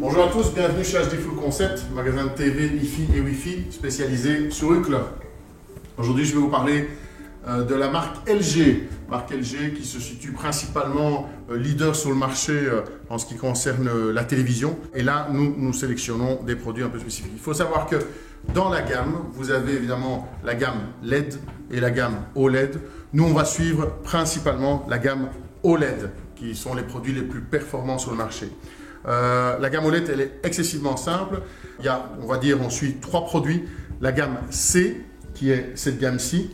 Bonjour à tous, bienvenue chez HD Full Concept, magasin de TV, Hi-Fi et Wi-Fi spécialisé sur UCL. Aujourd'hui, je vais vous parler de la marque LG. Marque LG qui se situe principalement leader sur le marché en ce qui concerne la télévision. Et là, nous sélectionnons des produits un peu spécifiques. Il faut savoir que dans la gamme, vous avez évidemment la gamme LED et la gamme OLED. Nous, on va suivre principalement la gamme OLED, qui sont les produits les plus performants sur le marché. La gamme OLED, elle est excessivement simple. Il y a, on va dire, on suit trois produits. La gamme C, qui est cette gamme-ci.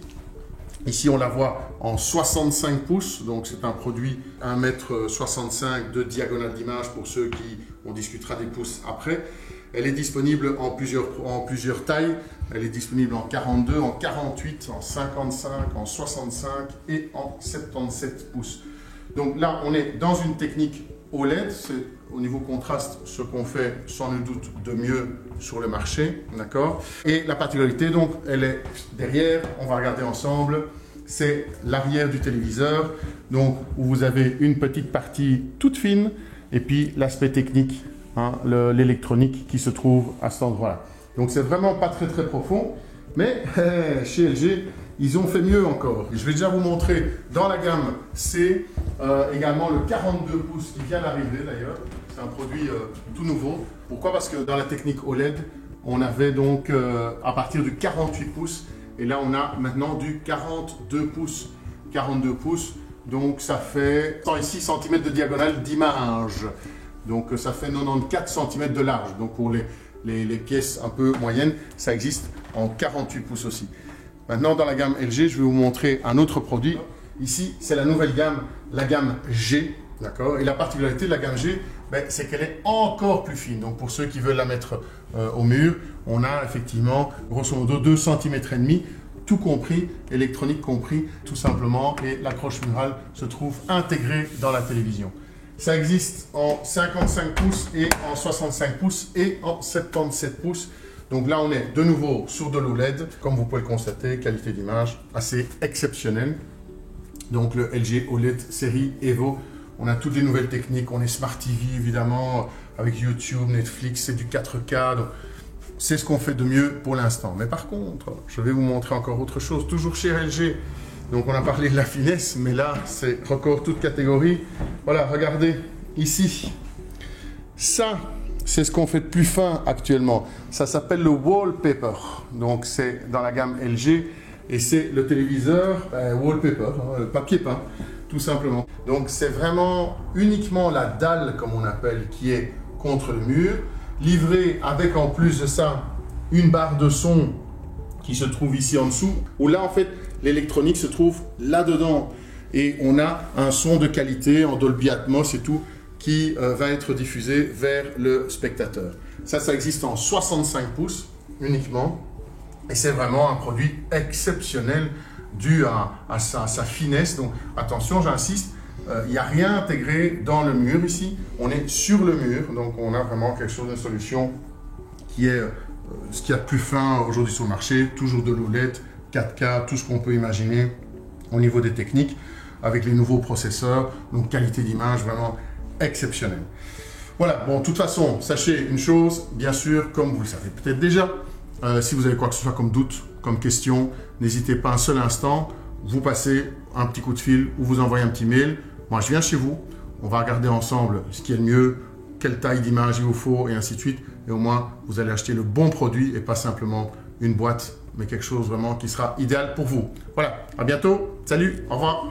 Ici, on la voit en 65 pouces, donc c'est un produit 1,65 m de diagonale d'image pour ceux qui, on discutera des pouces après. Elle est disponible en plusieurs tailles. Elle est disponible en 42, en 48, en 55, en 65 et en 77 pouces. Donc là, on est dans une technique OLED, c'est au niveau contraste ce qu'on fait sans nul doute de mieux sur le marché, d'accord? Et la particularité, donc, elle est derrière, on va regarder ensemble, c'est l'arrière du téléviseur, donc où vous avez une petite partie toute fine et puis l'aspect technique, hein, l'électronique qui se trouve à cet endroit-là. Donc c'est vraiment pas très profond, mais chez LG, ils ont fait mieux encore. Je vais déjà vous montrer dans la gamme C également le 42 pouces qui vient d'arriver d'ailleurs. C'est un produit tout nouveau. Pourquoi? Parce que dans la technique OLED, on avait donc à partir du 48 pouces et là on a maintenant du 42 pouces. 42 pouces, donc ça fait 106 cm de diagonale d'image. Donc ça fait 94 cm de large. Donc pour les pièces un peu moyennes, ça existe en 48 pouces aussi. Maintenant, dans la gamme LG, je vais vous montrer un autre produit. Ici, c'est la nouvelle gamme, la gamme G. D'accord? Et la particularité de la gamme G, c'est qu'elle est encore plus fine. Donc, pour ceux qui veulent la mettre au mur, on a effectivement, grosso modo, 2,5 cm, tout compris, électronique compris, tout simplement. Et l'accroche murale se trouve intégrée dans la télévision. Ça existe en 55 pouces et en 65 pouces et en 77 pouces. Donc là, on est de nouveau sur de l'OLED. Comme vous pouvez le constater, qualité d'image assez exceptionnelle. Donc le LG OLED série Evo. On a toutes les nouvelles techniques. On est Smart TV, évidemment, avec YouTube, Netflix, c'est du 4K. Donc c'est ce qu'on fait de mieux pour l'instant. Mais par contre, je vais vous montrer encore autre chose. Toujours chez LG. Donc on a parlé de la finesse, mais là, c'est record toute catégorie. Voilà, regardez ici. Ça, c'est ce qu'on fait de plus fin actuellement. Ça s'appelle le wallpaper. Donc c'est dans la gamme LG et c'est le téléviseur wallpaper, hein, le papier peint, tout simplement. Donc c'est vraiment uniquement la dalle, comme on appelle, qui est contre le mur, livré avec en plus de ça une barre de son qui se trouve ici en dessous, où là en fait l'électronique se trouve là-dedans et on a un son de qualité en Dolby Atmos et tout qui va être diffusé vers le spectateur. Ça existe en 65 pouces uniquement et c'est vraiment un produit exceptionnel dû à sa finesse. Donc attention, j'insiste, il n'y a rien intégré dans le mur ici, on est sur le mur, donc on a vraiment quelque chose, une solution qui est ce qu'il y a de plus fin aujourd'hui sur le marché, toujours de l'OLED, 4K, tout ce qu'on peut imaginer au niveau des techniques, avec les nouveaux processeurs, donc qualité d'image vraiment exceptionnelle. Voilà, bon, de toute façon, sachez une chose, bien sûr, comme vous le savez peut-être déjà, si vous avez quoi que ce soit comme doute, comme question, n'hésitez pas un seul instant, vous passez un petit coup de fil ou vous envoyez un petit mail. Moi, je viens chez vous, on va regarder ensemble ce qui est le mieux, quelle taille d'image il vous faut et ainsi de suite. Et au moins, vous allez acheter le bon produit et pas simplement une boîte, mais quelque chose vraiment qui sera idéal pour vous. Voilà, à bientôt, salut, au revoir.